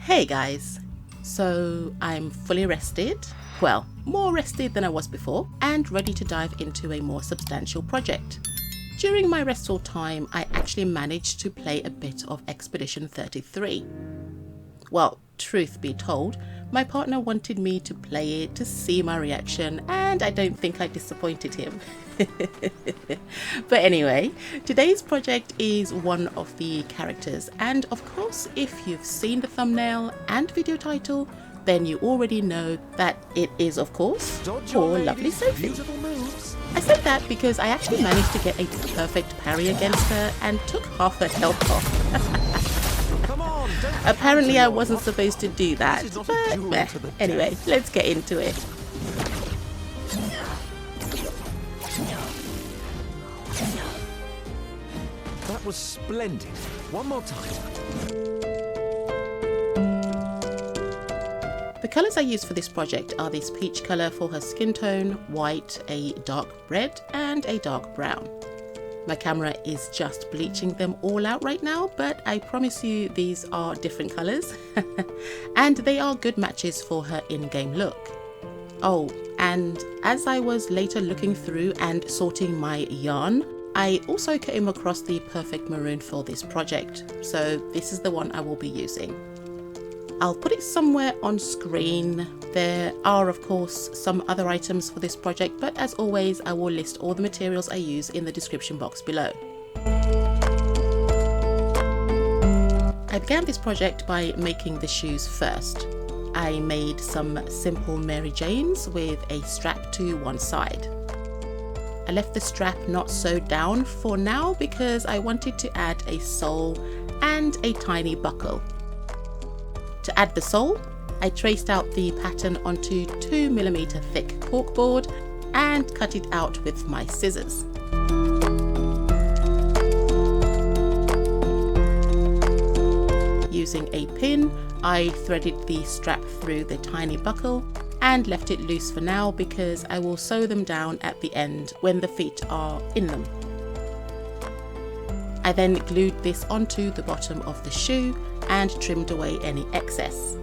Hey guys, so I'm fully rested, well, more rested than I was before, and ready to dive into a more substantial project. During my restful time, I actually managed to play a bit of Expedition 33. Well, truth be told, my partner wanted me to play it to see my reaction, and I don't think I disappointed him. But anyway, today's project is one of the characters, and of course, if you've seen the thumbnail and video title, then you already know that it is, of course, poor lovely Sophie. I said that because I actually managed to get a perfect parry against her and took half her health off. Apparently I wasn't supposed to do that, but meh. Anyway, let's get into it. That was splendid. One more time. The colours I used for this project are this peach colour for her skin tone, white, a dark red and a dark brown. My camera is just bleaching them all out right now, but I promise you these are different colours and they are good matches for her in-game look. Oh, and as I was later looking through and sorting my yarn, I also came across the perfect maroon for this project, so this is the one I will be using. I'll put it somewhere on screen. There are of course some other items for this project, but as always I will list all the materials I use in the description box below. I began this project by making the shoes first. I made some simple Mary Janes with a strap to one side. I left the strap not sewed down for now because I wanted to add a sole and a tiny buckle. To add the sole, I traced out the pattern onto 2mm thick corkboard and cut it out with my scissors. Using a pin, I threaded the strap through the tiny buckle and left it loose for now because I will sew them down at the end when the feet are in them. I then glued this onto the bottom of the shoe and trimmed away any excess.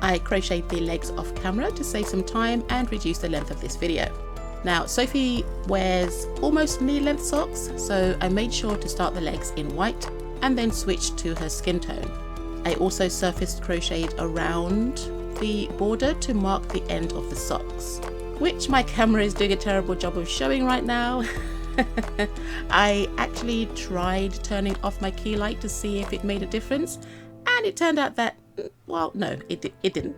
I crocheted the legs off camera to save some time and reduce the length of this video. Now, Sophie wears almost knee-length socks, so I made sure to start the legs in white and then switched to her skin tone. I also surface crocheted around the border to mark the end of the socks, which my camera is doing a terrible job of showing right now. I actually tried turning off my key light to see if it made a difference, and it turned out that, well, no, it didn't.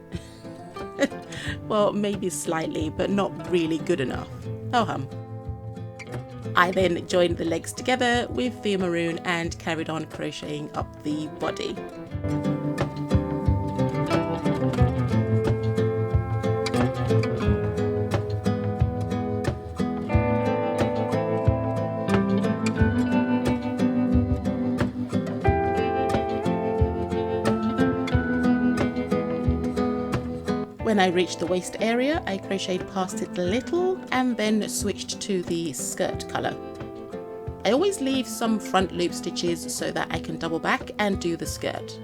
Well, maybe slightly, but not really good enough. Oh hum. I then joined the legs together with the maroon and carried on crocheting up the body. When I reached the waist area, I crocheted past it a little and then switched to the skirt colour. I always leave some front loop stitches so that I can double back and do the skirt.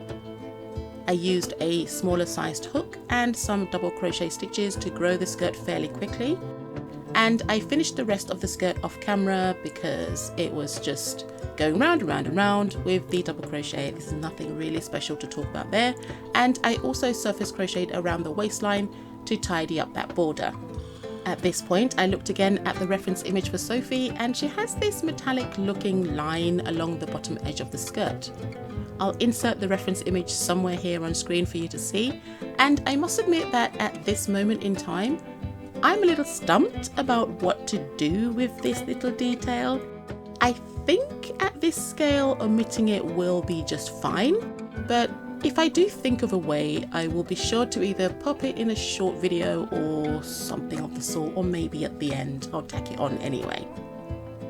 I used a smaller sized hook and some double crochet stitches to grow the skirt fairly quickly, and I finished the rest of the skirt off camera because it was just going round and round and round with the double crochet. This is nothing really special to talk about there. And I also surface crocheted around the waistline to tidy up that border. At this point, I looked again at the reference image for Sophie, and she has this metallic looking line along the bottom edge of the skirt. I'll insert the reference image somewhere here on screen for you to see, and I must admit that at this moment in time, I'm a little stumped about what to do with this little detail. I think at this scale omitting it will be just fine, but if I do think of a way, I will be sure to either pop it in a short video or something of the sort, or maybe at the end I'll tack it on anyway.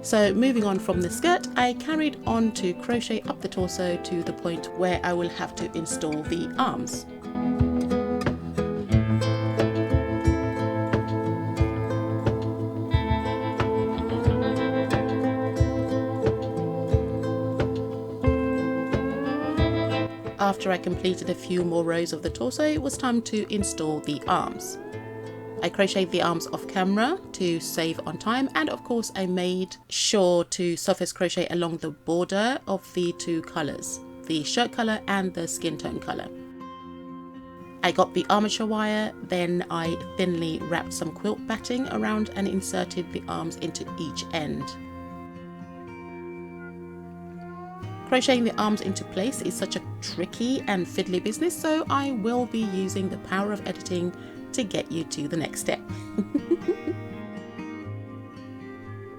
So moving on from the skirt, I carried on to crochet up the torso to the point where I will have to install the arms. after I completed a few more rows of the torso, it was time to install the arms. I crocheted the arms off camera to save on time, and of course I made sure to surface crochet along the border of the two colours, the shirt colour and the skin tone colour. I got the armature wire, then I thinly wrapped some quilt batting around and inserted the arms into each end. Crocheting the arms into place is such a tricky and fiddly business, so I will be using the power of editing to get you to the next step.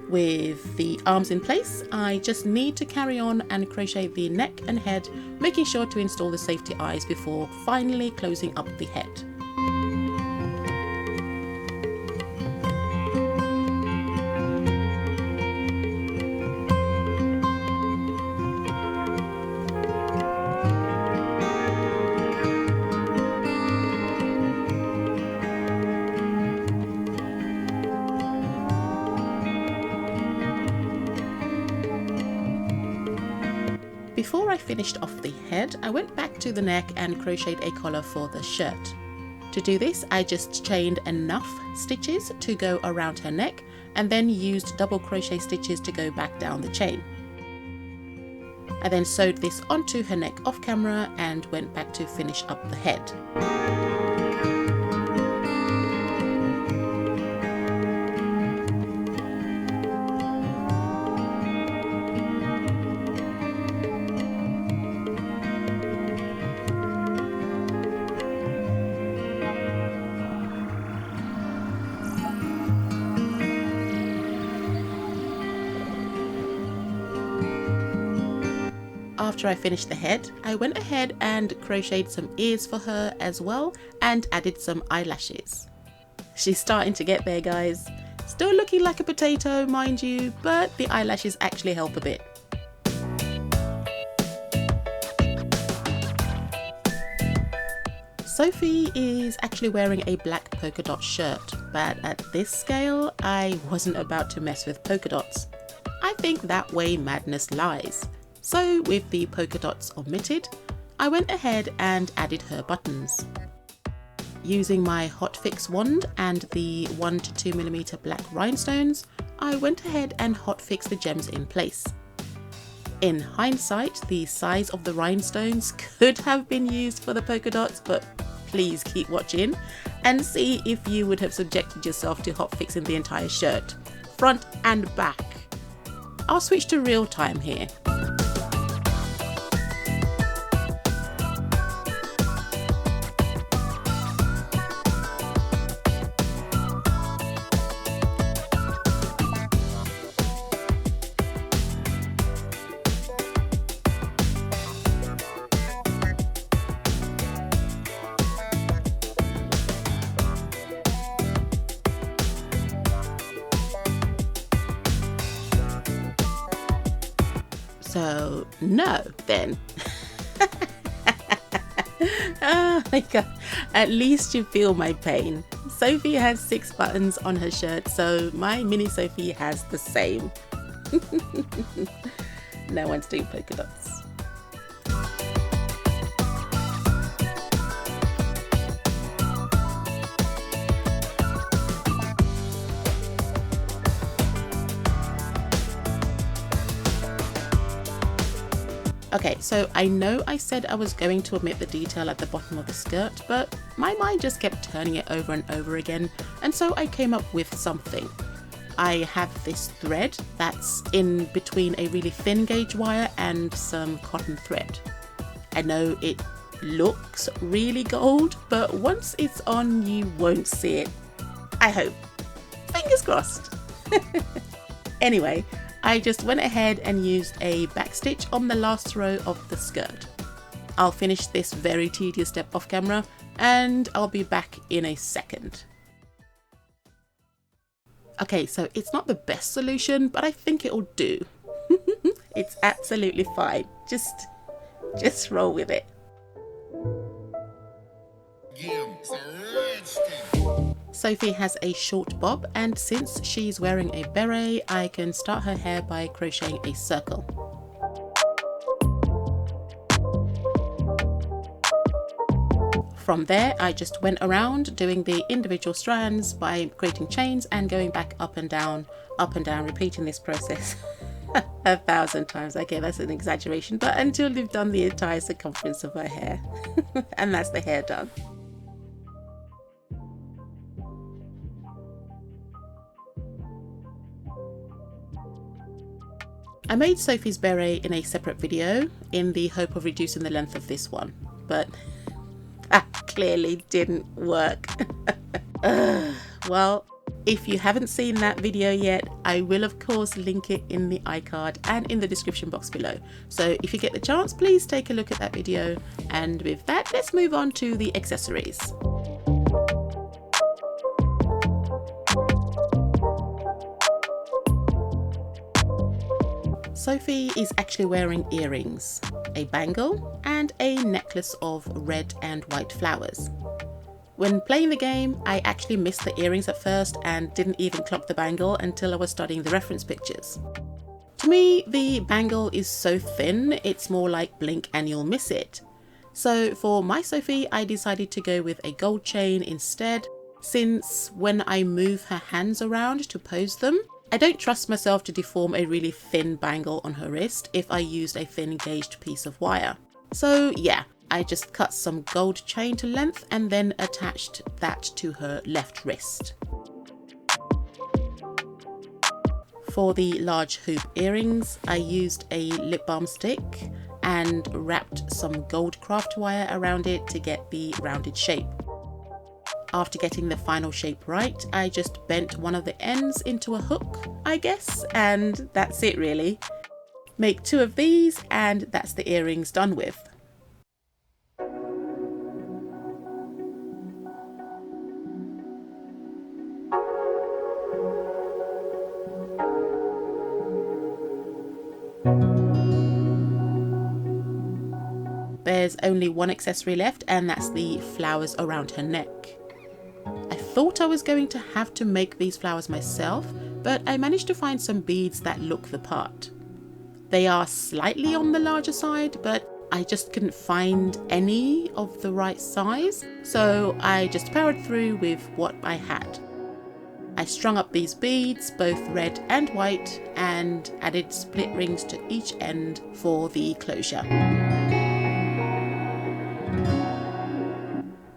With the arms in place, I just need to carry on and crochet the neck and head, making sure to install the safety eyes before finally closing up the head. Before I finished off the head, I went back to the neck and crocheted a collar for the shirt. To do this, I just chained enough stitches to go around her neck and then used double crochet stitches to go back down the chain. I then sewed this onto her neck off camera and went back to finish up the head. After I finished the head, I went ahead and crocheted some ears for her as well and added some eyelashes. She's starting to get there, guys. Still looking like a potato, mind you, but the eyelashes actually help a bit. Sophie is actually wearing a black polka dot shirt, but at this scale, I wasn't about to mess with polka dots. I think that way madness lies. So with the polka dots omitted, I went ahead and added her buttons. Using my hot fix wand and the 1 to 2 mm black rhinestones, I went ahead and hot fixed the gems in place. In hindsight, the size of the rhinestones could have been used for the polka dots, but please keep watching and see if you would have subjected yourself to hot fixing the entire shirt, front and back. I'll switch to real time here. So no, then. Oh my god, at least you feel my pain. Sophie has 6 buttons on her shirt, so my mini Sophie has the same. No one's doing polka dots. Okay, so I know I said I was going to omit the detail at the bottom of the skirt, but my mind just kept turning it over and over again, and so I came up with something. I have this thread that's in between a really thin gauge wire and some cotton thread. I know it looks really gold, but once it's on you won't see it. I hope. Fingers crossed. Anyway, I just went ahead and used a backstitch on the last row of the skirt. I'll finish this very tedious step off camera and I'll be back in a second. Okay, so it's not the best solution, but I think it'll do. It's absolutely fine. Just roll with it. Sophie has a short bob, and since she's wearing a beret, I can start her hair by crocheting a circle. From there, I just went around doing the individual strands by creating chains and going back up and down, repeating this process 1,000 times. Okay, that's an exaggeration, but until you've done the entire circumference of her hair. And that's the hair done. I made Sophie's beret in a separate video in the hope of reducing the length of this one, but that clearly didn't work. Well, if you haven't seen that video yet, I will of course link it in the iCard and in the description box below. So if you get the chance, please take a look at that video. And with that, let's move on to the accessories. Sophie is actually wearing earrings, a bangle, and a necklace of red and white flowers. When playing the game, I actually missed the earrings at first and didn't even clock the bangle until I was studying the reference pictures. To me, the bangle is so thin, it's more like blink and you'll miss it. So for my Sophie, I decided to go with a gold chain instead, since when I move her hands around to pose them, I don't trust myself to deform a really thin bangle on her wrist if I used a thin gauged piece of wire. So yeah, I just cut some gold chain to length and then attached that to her left wrist. For the large hoop earrings, I used a lip balm stick and wrapped some gold craft wire around it to get the rounded shape. After getting the final shape right, I just bent one of the ends into a hook, I guess, and that's it really. Make 2 of these and that's the earrings done with. There's only one accessory left, and that's the flowers around her neck. I thought I was going to have to make these flowers myself, but I managed to find some beads that look the part. They are slightly on the larger side, but I just couldn't find any of the right size, so I just powered through with what I had. I strung up these beads, both red and white, and added split rings to each end for the closure.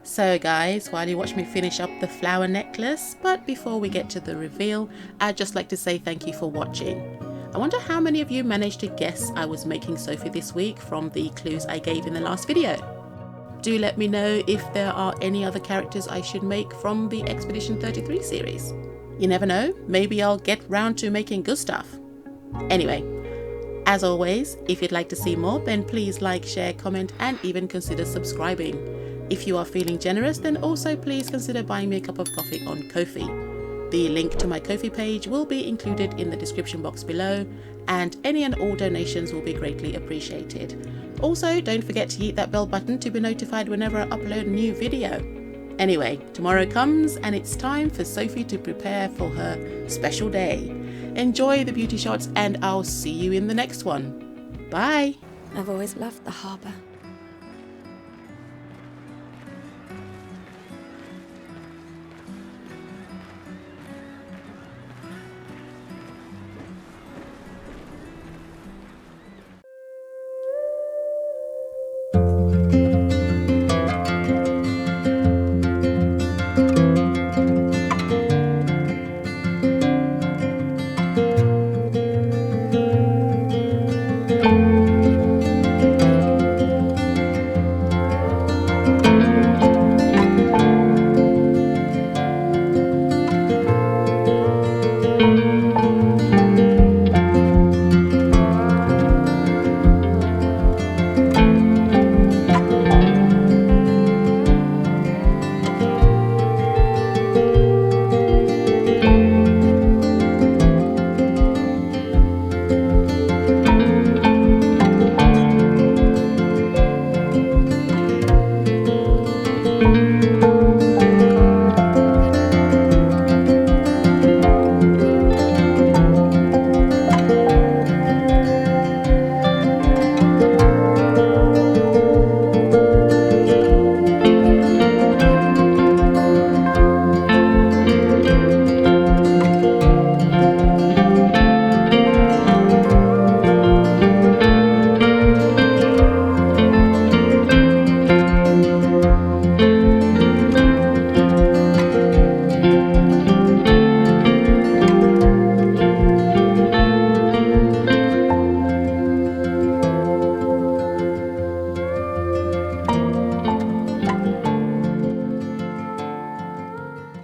So guys, while you watch me finish up the flower necklace, but before we get to the reveal, I'd just like to say thank you for watching. I wonder how many of you managed to guess I was making Sophie this week from the clues I gave in the last video. Do let me know if there are any other characters I should make from the Expedition 33 series. You never know, maybe I'll get round to making good stuff. Anyway, as always, if you'd like to see more, then please like, share, comment, and even consider subscribing. If you are feeling generous, then also please consider buying me a cup of coffee on Ko-fi. The link to my Ko-fi page will be included in the description box below, and any and all donations will be greatly appreciated. Also, don't forget to hit that bell button to be notified whenever I upload a new video. Anyway, tomorrow comes and it's time for Sophie to prepare for her special day. Enjoy the beauty shots and I'll see you in the next one. Bye! I've always loved the harbour.